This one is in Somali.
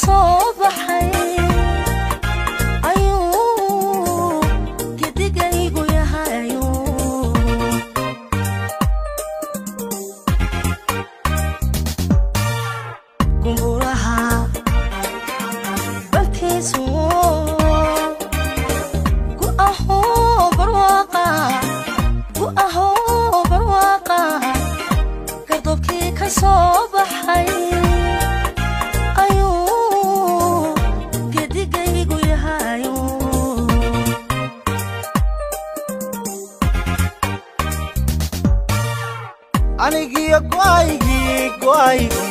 soo baxay ayuu gedigaygu yahayo gumburaha balkiisu ku ahoo barwaaqa gardobkii ka soo baxay anigi go'aygi